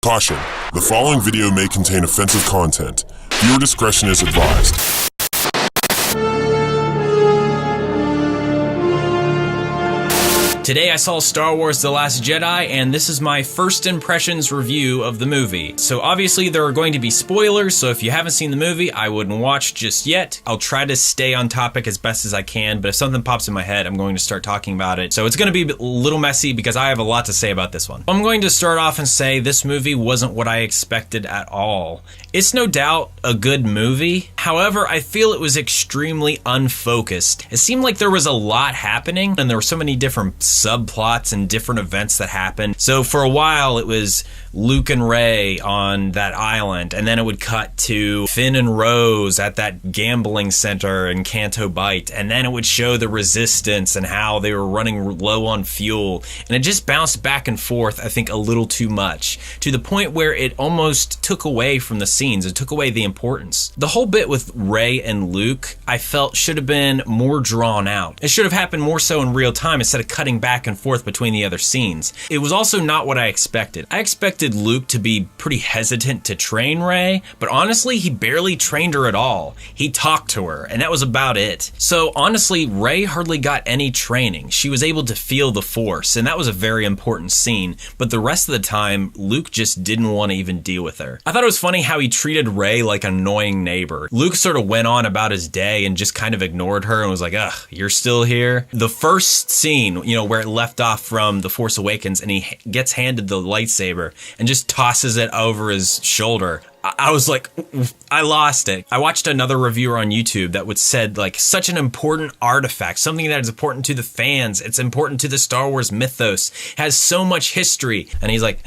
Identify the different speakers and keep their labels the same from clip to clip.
Speaker 1: Caution, the following video may contain offensive content. Viewer discretion is advised.
Speaker 2: Today I saw Star Wars The Last Jedi, and this is my first impressions review of the movie. So obviously there are going to be spoilers, so if you haven't seen the movie, I wouldn't watch just yet. I'll try to stay on topic as best as I can, but if something pops in my head, I'm going to start talking about it. So it's going to be a little messy because I have a lot to say about this one. I'm going to start off and say this movie wasn't what I expected at all. It's no doubt a good movie. However, I feel it was extremely unfocused. It seemed like there was a lot happening, and there were so many different subplots and different events that happened. So for a while it was Luke and Rey on that island, and then it would cut to Finn and Rose at that gambling center in Canto Bight, and then it would show the Resistance and how they were running low on fuel, and it just bounced back and forth, I think, a little too much, to the point where it almost took away from the scenes. It took away the importance. The whole bit with Rey and Luke, I felt, should have been more drawn out. It should have happened more so in real time instead of cutting back and forth between the other scenes. It was also not what I expected. I expected Luke to be pretty hesitant to train Rey, but honestly, he barely trained her at all. He talked to her, and that was about it. So honestly, Rey hardly got any training. She was able to feel the Force, and that was a very important scene, but the rest of the time, Luke just didn't want to even deal with her. I thought it was funny how he treated Rey like an annoying neighbor. Luke sort of went on about his day and just kind of ignored her and was like, ugh, you're still here? The first scene, where it left off from The Force Awakens and he gets handed the lightsaber and just tosses it over his shoulder. I was like, I lost it. I watched another reviewer on YouTube that would said, like, such an important artifact, something that is important to the fans. It's important to the Star Wars mythos, has so much history. And he's like,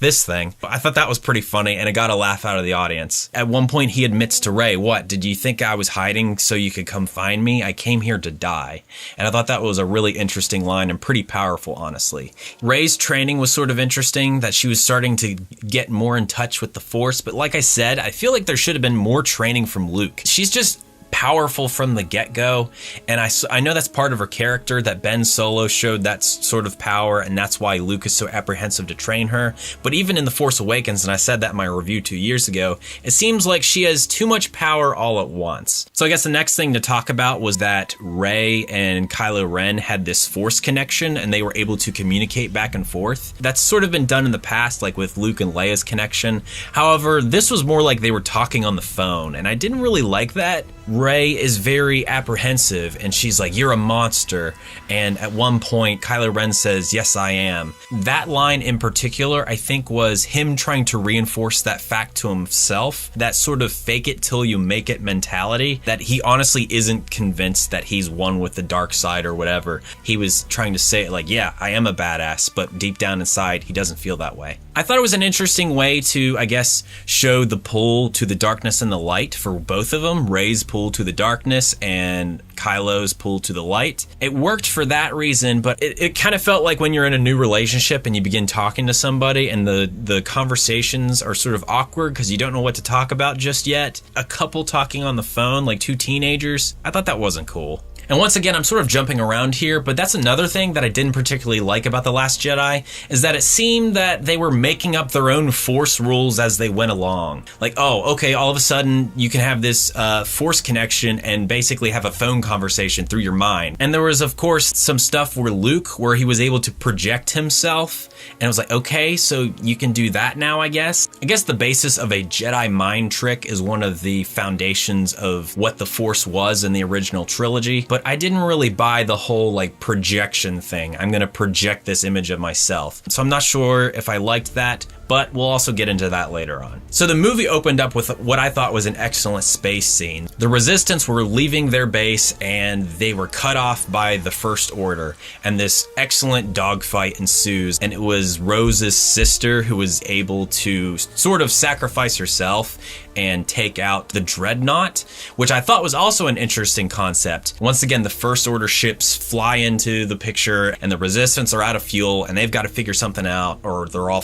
Speaker 2: this thing. I thought that was pretty funny, and it got a laugh out of the audience. At one point, he admits to Rey, what, did you think I was hiding so you could come find me? I came here to die. And I thought that was a really interesting line and pretty powerful, honestly. Rey's training was sort of interesting, that she was starting to get more in touch with the Force, but like I said, I feel like there should have been more training from Luke. She's just powerful from the get-go, and I know that's part of her character, that Ben Solo showed that sort of power, and that's why Luke is so apprehensive to train her. But even in The Force Awakens, and I said that in my review 2 years ago, it seems like she has too much power all at once. So I guess the next thing to talk about was that Rey and Kylo Ren had this Force connection, and they were able to communicate back and forth. That's sort of been done in the past, like with Luke and Leia's connection. However, this was more like they were talking on the phone, and I didn't really like that. Rey is very apprehensive, and she's like, you're a monster. And at one point, Kylo Ren says, yes, I am. That line in particular, I think, was him trying to reinforce that fact to himself, that sort of fake it till you make it mentality, that he honestly isn't convinced that he's one with the dark side or whatever. He was trying to say it like, yeah, I am a badass, but deep down inside, he doesn't feel that way. I thought it was an interesting way to, I guess, show the pull to the darkness and the light for both of them. Rey's pull to the darkness and Kylo's pull to the light. It worked for that reason, but it kind of felt like when you're in a new relationship and you begin talking to somebody and the conversations are sort of awkward because you don't know what to talk about just yet. A couple talking on the phone, like two teenagers, I thought that wasn't cool. And once again, I'm sort of jumping around here, but that's another thing that I didn't particularly like about The Last Jedi, is that it seemed that they were making up their own Force rules as they went along. Like, oh, okay, all of a sudden you can have this Force connection and basically have a phone conversation through your mind. And there was, of course, some stuff where he was able to project himself, and it was like, okay, so you can do that now, I guess. I guess the basis of a Jedi mind trick is one of the foundations of what the Force was in the original trilogy. But I didn't really buy the whole like projection thing. I'm gonna project this image of myself. So I'm not sure if I liked that, but we'll also get into that later on. So the movie opened up with what I thought was an excellent space scene. The Resistance were leaving their base and they were cut off by the First Order, and this excellent dogfight ensues, and it was Rose's sister who was able to sort of sacrifice herself and take out the Dreadnought, which I thought was also an interesting concept. Once again, the First Order ships fly into the picture and the Resistance are out of fuel and they've got to figure something out or they're all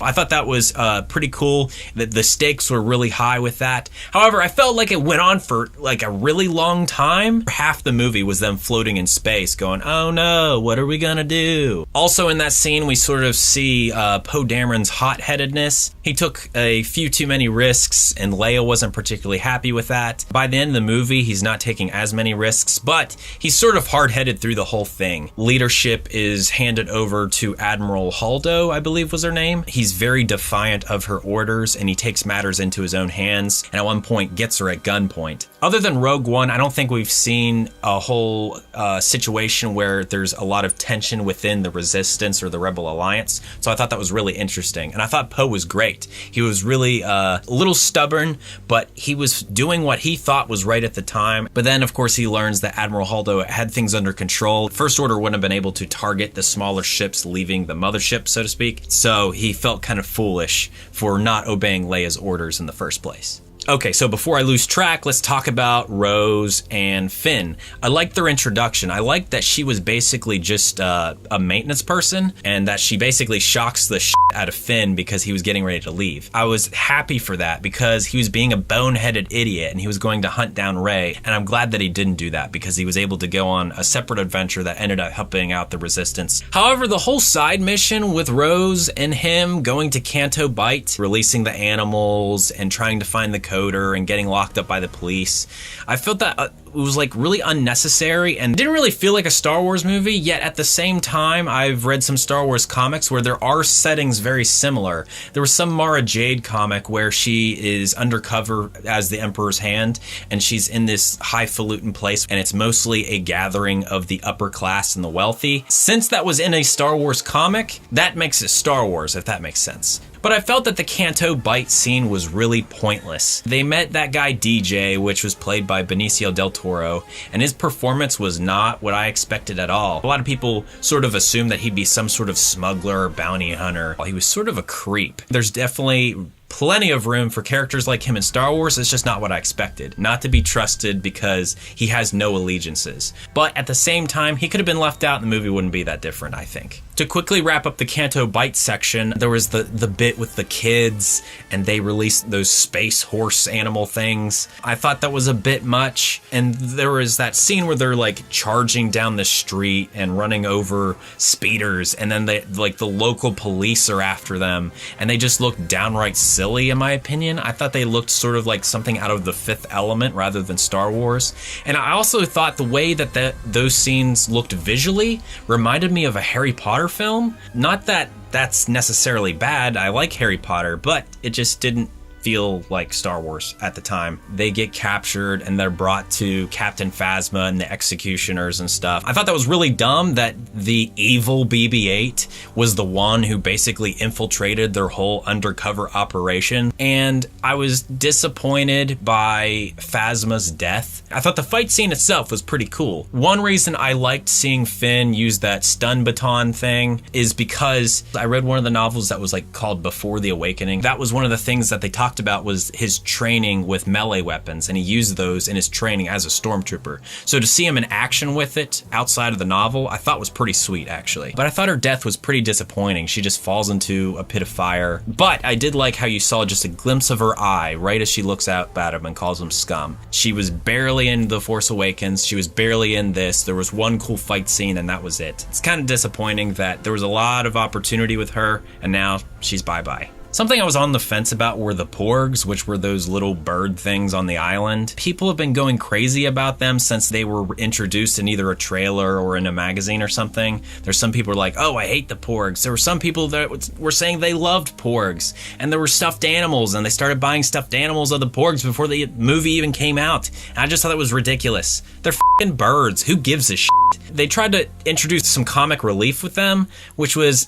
Speaker 2: I thought that was pretty cool. The stakes were really high with that. However, I felt like it went on for like a really long time. Half the movie was them floating in space going, oh no, what are we gonna do? Also in that scene, we sort of see Poe Dameron's hot-headedness. He took a few too many risks, and Leia wasn't particularly happy with that. By the end of the movie, he's not taking as many risks, but he's sort of hard-headed through the whole thing. Leadership is handed over to Admiral Holdo, I believe was her name. He's very defiant of her orders, and he takes matters into his own hands, and at one point gets her at gunpoint. Other than Rogue One, I don't think we've seen a whole situation where there's a lot of tension within the Resistance or the Rebel Alliance, so I thought that was really interesting. And I thought Poe was great. He was really a little stubborn, but he was doing what he thought was right at the time. But then, of course, he learns that Admiral Holdo had things under control. First Order wouldn't have been able to target the smaller ships leaving the mothership, so to speak, so he felt kind of foolish for not obeying Leia's orders in the first place. Okay, so before I lose track, let's talk about Rose and Finn. I liked their introduction. I liked that she was basically just a maintenance person, and that she basically shocks the shit out of Finn because he was getting ready to leave. I was happy for that because he was being a boneheaded idiot and he was going to hunt down Rey, and I'm glad that he didn't do that because he was able to go on a separate adventure that ended up helping out the Resistance. However, the whole side mission with Rose and him going to Canto Bight, releasing the animals and trying to find the coder and getting locked up by the police, I felt that it was like really unnecessary and didn't really feel like a Star Wars movie, yet at the same time I've read some Star Wars comics where there are settings very similar. There was some Mara Jade comic where she is undercover as the Emperor's Hand and she's in this highfalutin place and it's mostly a gathering of the upper class and the wealthy. Since that was in a Star Wars comic, that makes it Star Wars, if that makes sense. But I felt that the Canto Bight scene was really pointless. They met that guy DJ, which was played by Benicio del Toro, and his performance was not what I expected at all. A lot of people sort of assumed that he'd be some sort of smuggler or bounty hunter. He was sort of a creep. There's definitely plenty of room for characters like him in Star Wars. It's just not what I expected. Not to be trusted because he has no allegiances. But at the same time, he could have been left out and the movie wouldn't be that different, I think. To quickly wrap up the Canto Bight section, there was the bit with the kids and they released those space horse animal things. I thought that was a bit much. And there was that scene where they're like charging down the street and running over speeders, and then they like the local police are after them and they just look downright silly in my opinion. I thought they looked sort of like something out of The Fifth Element rather than Star Wars. And I also thought the way that those scenes looked visually reminded me of a Harry Potter film. Not that that's necessarily bad. I like Harry Potter, but it just didn't feel like Star Wars at the time. They get captured and they're brought to Captain Phasma and the executioners and stuff. I thought that was really dumb that the evil BB-8 was the one who basically infiltrated their whole undercover operation, and I was disappointed by Phasma's death. I thought the fight scene itself was pretty cool. One reason I liked seeing Finn use that stun baton thing is because I read one of the novels that was like called Before the Awakening. That was one of the things that they talked about was his training with melee weapons, and he used those in his training as a stormtrooper. So to see him in action with it outside of the novel, I thought was pretty sweet actually. But I thought her death was pretty disappointing. She just falls into a pit of fire. But I did like how you saw just a glimpse of her eye right as she looks out at him and calls him scum. She was barely in The Force Awakens. She was barely in this. There was one cool fight scene and that was it. It's kind of disappointing that there was a lot of opportunity with her and now she's bye-bye. Something I was on the fence about were the Porgs, which were those little bird things on the island. People have been going crazy about them since they were introduced in either a trailer or in a magazine or something. There's some people who are like, oh, I hate the Porgs. There were some people that were saying they loved Porgs, and there were stuffed animals, and they started buying stuffed animals of the Porgs before the movie even came out. And I just thought that was ridiculous. They're f***ing birds. Who gives a shit? They tried to introduce some comic relief with them, which was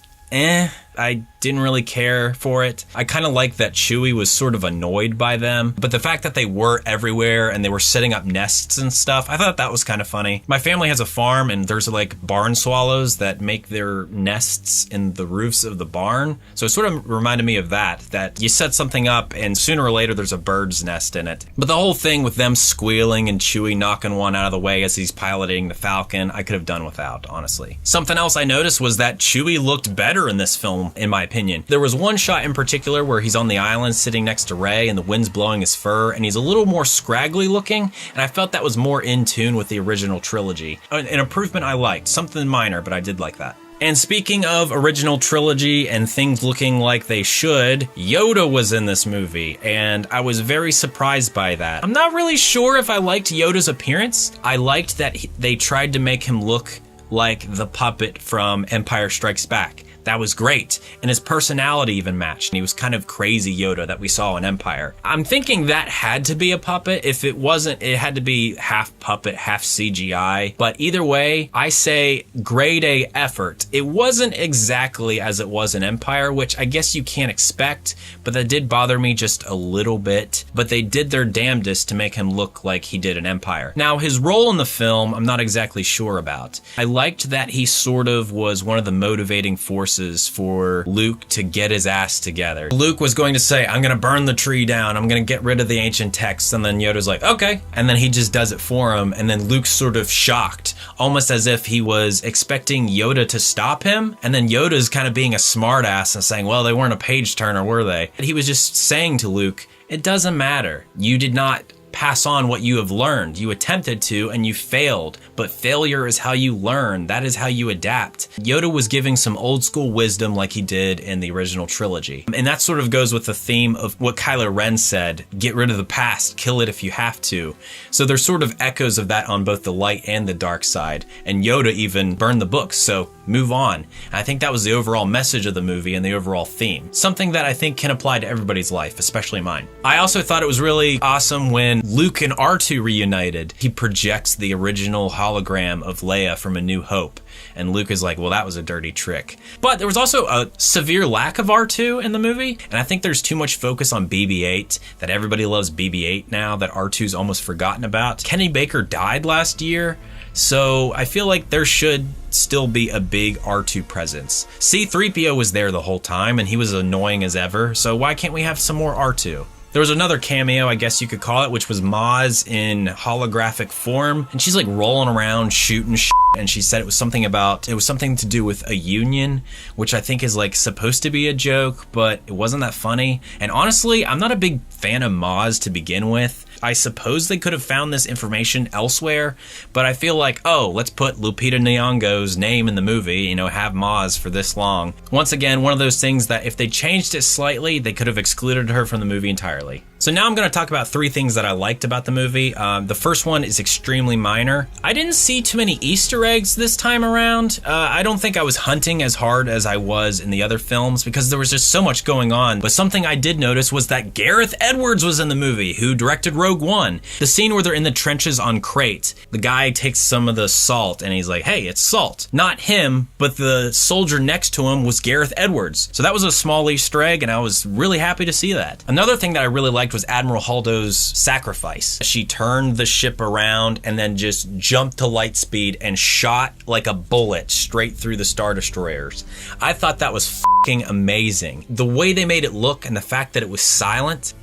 Speaker 2: I didn't really care for it. I kind of liked that Chewie was sort of annoyed by them, but the fact that they were everywhere and they were setting up nests and stuff, I thought that was kind of funny. My family has a farm and there's like barn swallows that make their nests in the roofs of the barn. So it sort of reminded me of that you set something up and sooner or later there's a bird's nest in it. But the whole thing with them squealing and Chewie knocking one out of the way as he's piloting the Falcon, I could have done without, honestly. Something else I noticed was that Chewie looked better in this film film, in my opinion. There was one shot in particular where he's on the island sitting next to Rey and the wind's blowing his fur and he's a little more scraggly looking, and I felt that was more in tune with the original trilogy. An improvement I liked, something minor, but I did like that. And speaking of original trilogy and things looking like they should, Yoda was in this movie, and I was very surprised by that. I'm not really sure if I liked Yoda's appearance. I liked that they tried to make him look like the puppet from Empire Strikes Back. That was great, and his personality even matched. He was kind of crazy Yoda that we saw in Empire. I'm thinking that had to be a puppet. If it wasn't, it had to be half puppet, half CGI. But either way, I say grade A effort. It wasn't exactly as it was in Empire, which I guess you can't expect, but that did bother me just a little bit. But they did their damnedest to make him look like he did in Empire. Now, his role in the film, I'm not exactly sure about. I liked that he sort of was one of the motivating forces for Luke to get his ass together. Luke was going to say, I'm going to burn the tree down, I'm going to get rid of the ancient texts, and then Yoda's like, okay. And then he just does it for him, and then Luke's sort of shocked, almost as if he was expecting Yoda to stop him, and then Yoda's kind of being a smartass and saying, well, they weren't a page turner, were they? And he was just saying to Luke, it doesn't matter. You did not pass on what you have learned. You attempted to and you failed, but failure is how you learn. That is how you adapt. Yoda was giving some old school wisdom like he did in the original trilogy. And that sort of goes with the theme of what Kylo Ren said, get rid of the past, kill it if you have to. So there's sort of echoes of that on both the light and the dark side. And Yoda even burned the books, so move on. And I think that was the overall message of the movie and the overall theme. Something that I think can apply to everybody's life, especially mine. I also thought it was really awesome when Luke and R2 reunited. He projects the original hologram of Leia from A New Hope. And Luke is like, well, that was a dirty trick. But there was also a severe lack of R2 in the movie. And I think there's too much focus on BB-8, that everybody loves BB-8 now, that R2's almost forgotten about. Kenny Baker died last year. So I feel like there should still be a big R2 presence. C-3PO was there the whole time and he was annoying as ever. So why can't we have some more R2? There was another cameo, I guess you could call it, which was Maz in holographic form. And she's like rolling around, shooting shit. And she said it was something to do with a union, which I think is like supposed to be a joke, but it wasn't that funny. And honestly, I'm not a big fan of Maz to begin with. I suppose they could have found this information elsewhere, but I feel like, oh, let's put Lupita Nyong'o's name in the movie, have Maz for this long. Once again, one of those things that if they changed it slightly, they could have excluded her from the movie entirely. So now I'm going to talk about 3 things that I liked about the movie. The first one is extremely minor. I didn't see too many Easter eggs this time around. I don't think I was hunting as hard as I was in the other films because there was just so much going on. But something I did notice was that Gareth Edwards was in the movie, who directed Rogue One. The scene where they're in the trenches on Crait, the guy takes some of the salt and he's like, hey, it's salt. Not him, but the soldier next to him was Gareth Edwards. So that was a small Easter egg and I was really happy to see that. Another thing that I really liked was Admiral Holdo's sacrifice. She turned the ship around and then just jumped to light speed and shot like a bullet straight through the Star Destroyers. I thought that was fucking amazing. The way they made it look and the fact that it was silent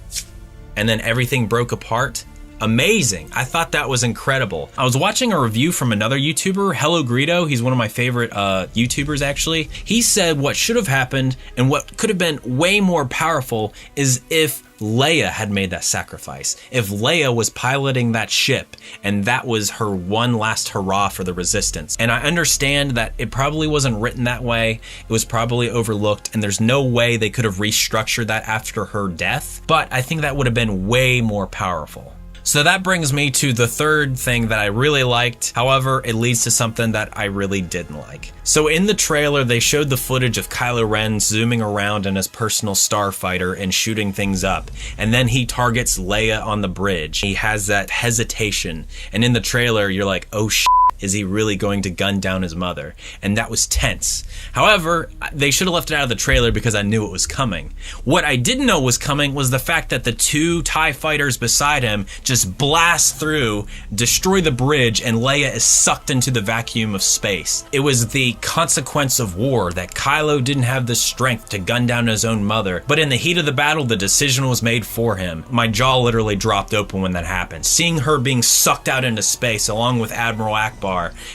Speaker 2: and then everything broke apart. Amazing. I thought that was incredible. I was watching a review from another YouTuber, Hello Greedo. He's one of my favorite YouTubers, actually. He said what should have happened and what could have been way more powerful is if Leia had made that sacrifice. If Leia was piloting that ship and that was her one last hurrah for the Resistance. And I understand that it probably wasn't written that way. It was probably overlooked and there's no way they could have restructured that after her death. But I think that would have been way more powerful. So that brings me to the third thing that I really liked. However, it leads to something that I really didn't like. So in the trailer, they showed the footage of Kylo Ren zooming around in his personal starfighter and shooting things up. And then he targets Leia on the bridge. He has that hesitation. And in the trailer, you're like, oh shit. Is he really going to gun down his mother? And that was tense. However, they should have left it out of the trailer because I knew it was coming. What I didn't know was coming was the fact that the 2 TIE fighters beside him just blast through, destroy the bridge, and Leia is sucked into the vacuum of space. It was the consequence of war that Kylo didn't have the strength to gun down his own mother, but in the heat of the battle, the decision was made for him. My jaw literally dropped open when that happened. Seeing her being sucked out into space along with Admiral Akbar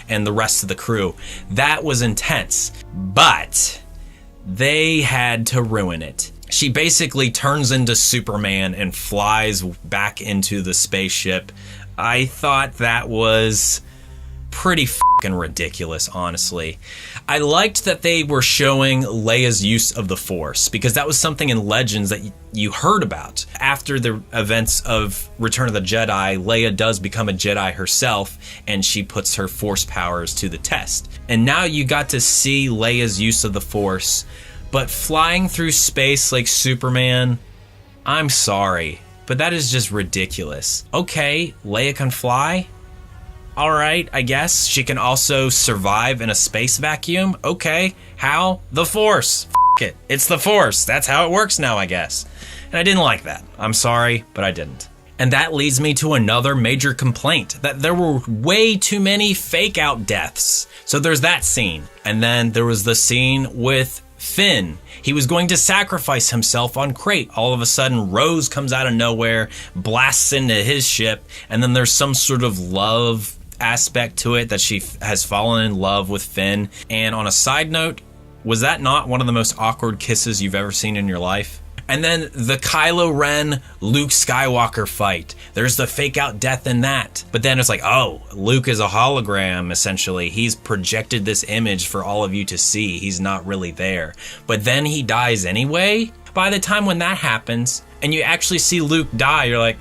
Speaker 2: and the rest of the crew. That was intense. But They had to ruin it. She basically turns into Superman and flies back into the spaceship. I thought that was pretty fucking ridiculous, honestly. I liked that they were showing Leia's use of the Force, because that was something in Legends that you heard about. After the events of Return of the Jedi, Leia does become a Jedi herself, and she puts her Force powers to the test. And now you got to see Leia's use of the Force, but flying through space like Superman, I'm sorry, but that is just ridiculous. Okay, Leia can fly. All right, I guess. She can also survive in a space vacuum. Okay, how? The Force. F it. It's the Force. That's how it works now, I guess. And I didn't like that. I'm sorry, but I didn't. And that leads me to another major complaint, that there were way too many fake out deaths. So there's that scene. And then there was the scene with Finn. He was going to sacrifice himself on Crait. All of a sudden, Rose comes out of nowhere, blasts into his ship, and then there's some sort of love aspect to it, that she has fallen in love with Finn. And on a side note, was that not one of the most awkward kisses you've ever seen in your life? And then the Kylo Ren Luke Skywalker fight. There's the fake out death in that. But then it's like, oh, Luke is a hologram, essentially. He's projected this image for all of you to see. He's not really there. But then he dies anyway. By the time when that happens, and you actually see Luke die, you're like,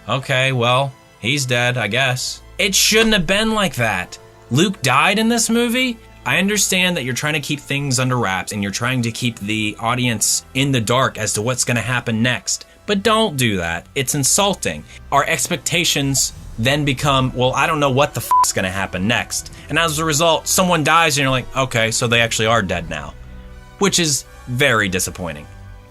Speaker 2: okay, well, he's dead, I guess. It shouldn't have been like that. Luke died in this movie. I understand that you're trying to keep things under wraps and you're trying to keep the audience in the dark as to what's going to happen next. But don't do that. It's insulting. Our expectations then become, well, I don't know what the f***'s going to happen next. And as a result, someone dies and you're like, okay, so they actually are dead now. Which is very disappointing.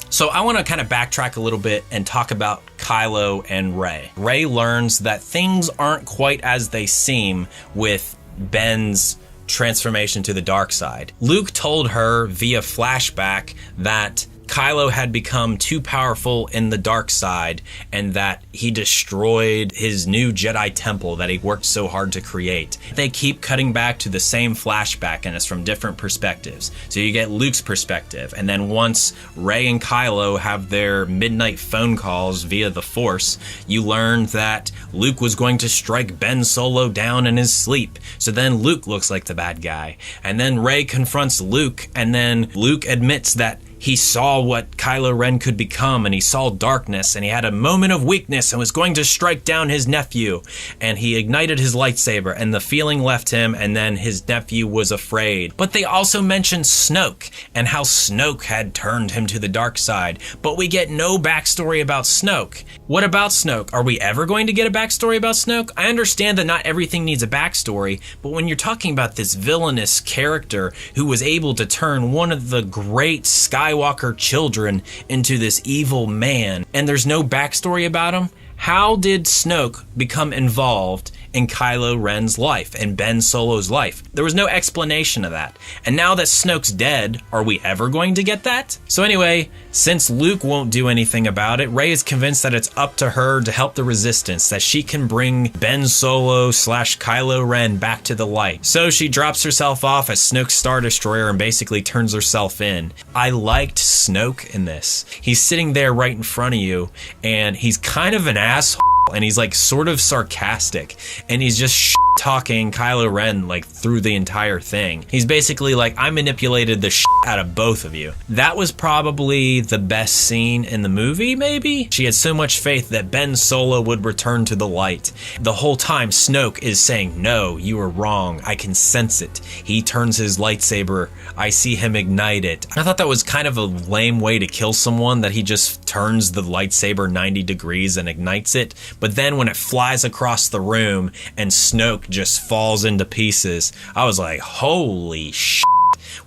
Speaker 2: So I want to kind of backtrack a little bit and talk about Kylo and Rey. Rey learns that things aren't quite as they seem with Ben's transformation to the dark side. Luke told her via flashback that Kylo had become too powerful in the dark side and that he destroyed his new Jedi temple that he worked so hard to create. They keep cutting back to the same flashback and it's from different perspectives. So you get Luke's perspective, and then once Rey and Kylo have their midnight phone calls via the Force, you learn that Luke was going to strike Ben Solo down in his sleep. So then Luke looks like the bad guy. And then Rey confronts Luke, and then Luke admits that he saw what Kylo Ren could become, and he saw darkness, and he had a moment of weakness and was going to strike down his nephew. And he ignited his lightsaber, and the feeling left him, and then his nephew was afraid. But they also mentioned Snoke, and how Snoke had turned him to the dark side. But we get no backstory about Snoke. What about Snoke? Are we ever going to get a backstory about Snoke? I understand that not everything needs a backstory, but when you're talking about this villainous character who was able to turn one of the great Skywalker children into this evil man, and there's no backstory about him, how did Snoke become involved in Kylo Ren's life and Ben Solo's life? There was no explanation of that. And now that Snoke's dead, are we ever going to get that? So anyway, since Luke won't do anything about it, Rey is convinced that it's up to her to help the Resistance, that she can bring Ben Solo / Kylo Ren back to the light. So she drops herself off as Snoke's Star Destroyer and basically turns herself in. I liked Snoke in this. He's sitting there right in front of you, and he's kind of an asshole, and he's like sort of sarcastic, and he's just talking Kylo Ren like through the entire thing. He's basically like, I manipulated the out of both of you. That was probably the best scene in the movie, maybe? She had so much faith that Ben Solo would return to the light. The whole time Snoke is saying, no, you were wrong. I can sense it. He turns his lightsaber. I see him ignite it. I thought that was kind of a lame way to kill someone, that he just turns the lightsaber 90 degrees and ignites it. But then when it flies across the room and Snoke just falls into pieces, I was like, holy shit.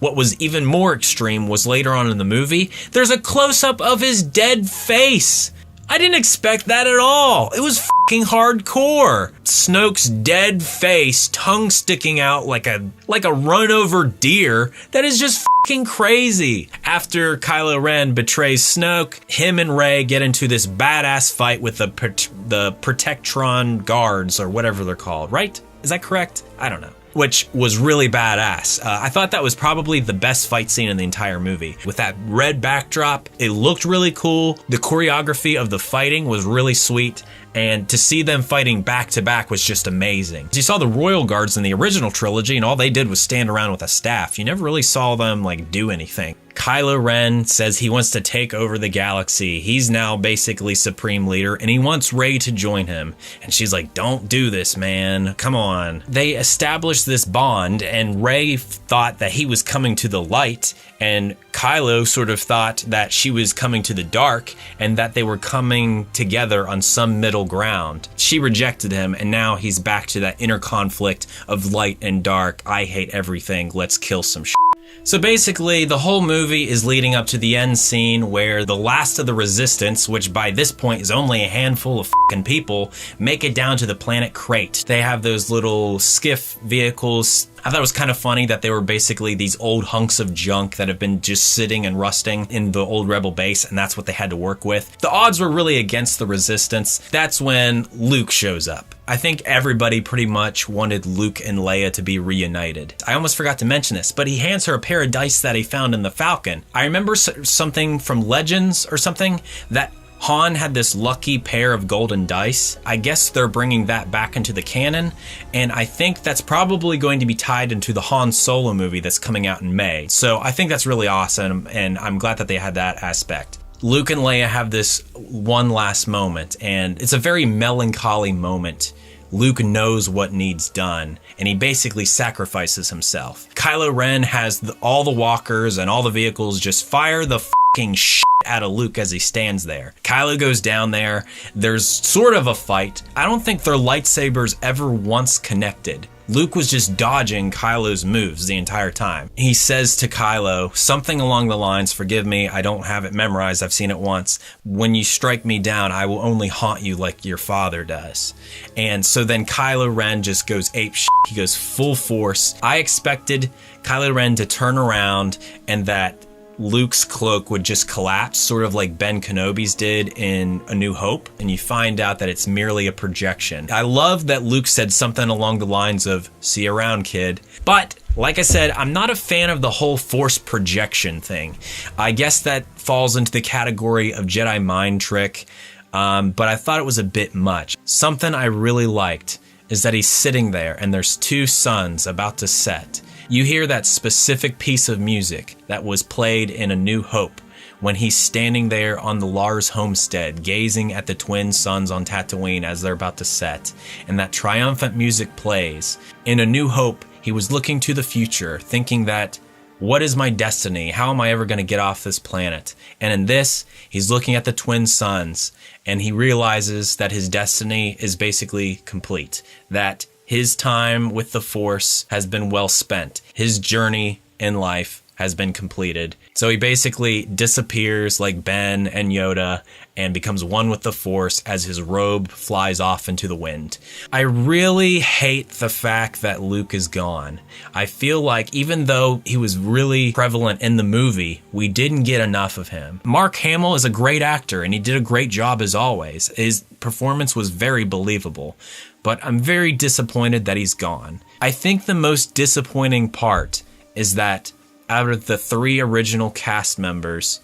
Speaker 2: What was even more extreme was later on in the movie, there's a close-up of his dead face. I didn't expect that at all. It was fucking hardcore. Snoke's dead face, tongue sticking out like a run-over deer. That is just fucking crazy. After Kylo Ren betrays Snoke, him and Rey get into this badass fight with the Protectron guards, or whatever they're called, right? Is that correct? I don't know. which was really badass. I thought that was probably the best fight scene in the entire movie. With that red backdrop, it looked really cool. The choreography of the fighting was really sweet. And to see them fighting back to back was just amazing. You saw the Royal Guards in the original trilogy and all they did was stand around with a staff. You never really saw them like do anything. Kylo Ren says he wants to take over the galaxy. He's now basically Supreme Leader and he wants Rey to join him. And she's like, don't do this, man. Come on. They established this bond and Rey thought that he was coming to the light and Kylo sort of thought that she was coming to the dark and that they were coming together on some middle ground. She rejected him and now he's back to that inner conflict of light and dark. I hate everything. Let's kill some shit. So basically, the whole movie is leading up to the end scene where the last of the Resistance, which by this point is only a handful of fucking people, make it down to the planet Crait. They have those little skiff vehicles. I thought it was kind of funny that they were basically these old hunks of junk that have been just sitting and rusting in the old Rebel base, and that's what they had to work with. The odds were really against the Resistance. That's when Luke shows up. I think everybody pretty much wanted Luke and Leia to be reunited. I almost forgot to mention this, but he hands her a pair of dice that he found in the Falcon. I remember something from Legends or something that Han had this lucky pair of golden dice. I guess they're bringing that back into the canon, and I think that's probably going to be tied into the Han Solo movie that's coming out in May. So I think that's really awesome, and I'm glad that they had that aspect. Luke and Leia have this one last moment, and it's a very melancholy moment. Luke knows what needs done, and he basically sacrifices himself. Kylo Ren has all the walkers and all the vehicles just fire the fucking shit out of Luke as he stands there. Kylo goes down there. There's sort of a fight. I don't think their lightsabers ever once connected. Luke was just dodging Kylo's moves the entire time. He says to Kylo something along the lines, forgive me, I don't have it memorized, I've seen it once. When you strike me down, I will only haunt you like your father does. And so then Kylo Ren just goes ape shit. He goes full force. I expected Kylo Ren to turn around and that Luke's cloak would just collapse, sort of like Ben Kenobi's did in A New Hope, and you find out that it's merely a projection. I love that Luke said something along the lines of, see you around, kid. But, like I said, I'm not a fan of the whole force projection thing. I guess that falls into the category of Jedi mind trick, but I thought it was a bit much. Something I really liked is that he's sitting there and there's two suns about to set. You hear that specific piece of music that was played in A New Hope when he's standing there on the Lars homestead, gazing at the twin suns on Tatooine as they're about to set, and that triumphant music plays. In A New Hope, he was looking to the future, thinking that, what is my destiny? How am I ever going to get off this planet? And in this, he's looking at the twin suns, and he realizes that his destiny is basically complete, that his time with the Force has been well spent. His journey in life has been completed. So he basically disappears like Ben and Yoda and becomes one with the Force as his robe flies off into the wind. I really hate the fact that Luke is gone. I feel like even though he was really prevalent in the movie, we didn't get enough of him. Mark Hamill is a great actor and he did a great job as always. His performance was very believable. But I'm very disappointed that he's gone. I think the most disappointing part is that out of the 3 original cast members,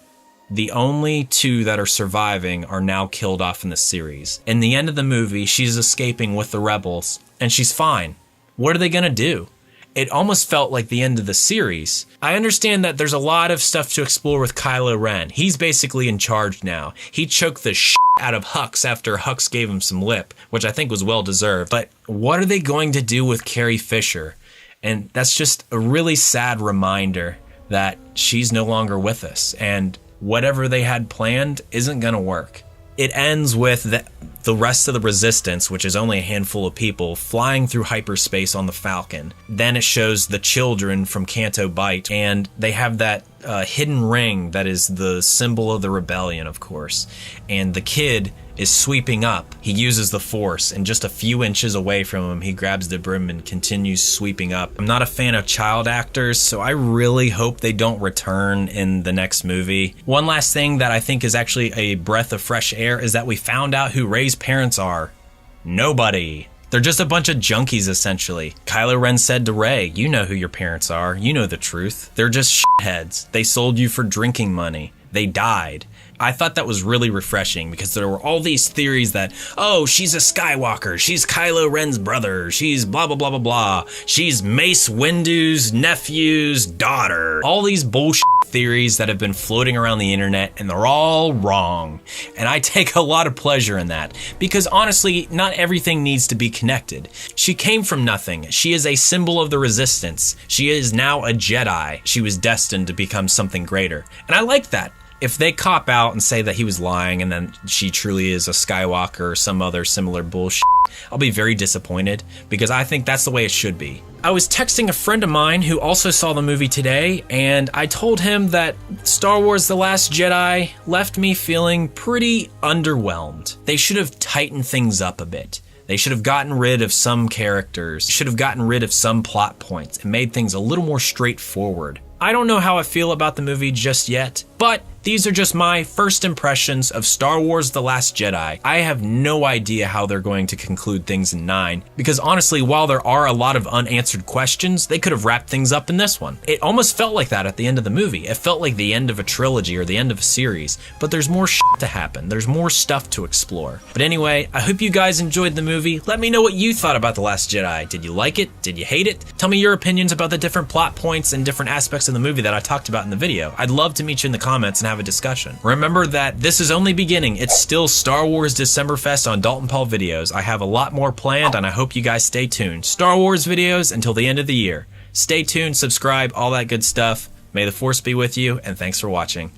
Speaker 2: the only 2 that are surviving are now killed off in the series. In the end of the movie, she's escaping with the rebels, and she's fine. What are they gonna do? It almost felt like the end of the series. I understand that there's a lot of stuff to explore with Kylo Ren. He's basically in charge now. He choked the shit out of Hux after Hux gave him some lip, which I think was well deserved. But what are they going to do with Carrie Fisher? And that's just a really sad reminder that she's no longer with us. And whatever they had planned isn't going to work. It ends with the rest of the Resistance, which is only a handful of people, flying through hyperspace on the Falcon. Then it shows the children from Canto Bight, and they have that hidden ring that is the symbol of the rebellion, of course. And the kid is sweeping up. He uses the Force, and just a few inches away from him, he grabs the broom and continues sweeping up. I'm not a fan of child actors, so I really hope they don't return in the next movie. One last thing that I think is actually a breath of fresh air is that we found out who Rey's parents are. Nobody. They're just a bunch of junkies, essentially. Kylo Ren said to Rey, you know who your parents are. You know the truth. They're just shitheads. They sold you for drinking money. They died. I thought that was really refreshing because there were all these theories that, oh, she's a Skywalker, she's Kylo Ren's brother, she's blah, blah, blah, blah, blah. She's Mace Windu's nephew's daughter. All these bullshit theories that have been floating around the internet, and they're all wrong. And I take a lot of pleasure in that because honestly, not everything needs to be connected. She came from nothing. She is a symbol of the Resistance. She is now a Jedi. She was destined to become something greater. And I like that. If they cop out and say that he was lying and then she truly is a Skywalker or some other similar bullshit, I'll be very disappointed because I think that's the way it should be. I was texting a friend of mine who also saw the movie today, and I told him that Star Wars The Last Jedi left me feeling pretty underwhelmed. They should have tightened things up a bit. They should have gotten rid of some characters, should have gotten rid of some plot points, and made things a little more straightforward. I don't know how I feel about the movie just yet, but these are just my first impressions of Star Wars The Last Jedi. I have no idea how they're going to conclude things in 9, because honestly, while there are a lot of unanswered questions, they could have wrapped things up in this one. It almost felt like that at the end of the movie. It felt like the end of a trilogy or the end of a series, but there's more shit to happen. There's more stuff to explore. But anyway, I hope you guys enjoyed the movie. Let me know what you thought about The Last Jedi. Did you like it? Did you hate it? Tell me your opinions about the different plot points and different aspects of the movie that I talked about in the video. I'd love to meet you in the comments and have a discussion. Remember that this is only beginning. It's still Star Wars Decemberfest on Dalton Paul Videos. I have a lot more planned and I hope you guys stay tuned. Star Wars videos until the end of the year. Stay tuned, subscribe, all that good stuff. May the Force be with you, and thanks for watching.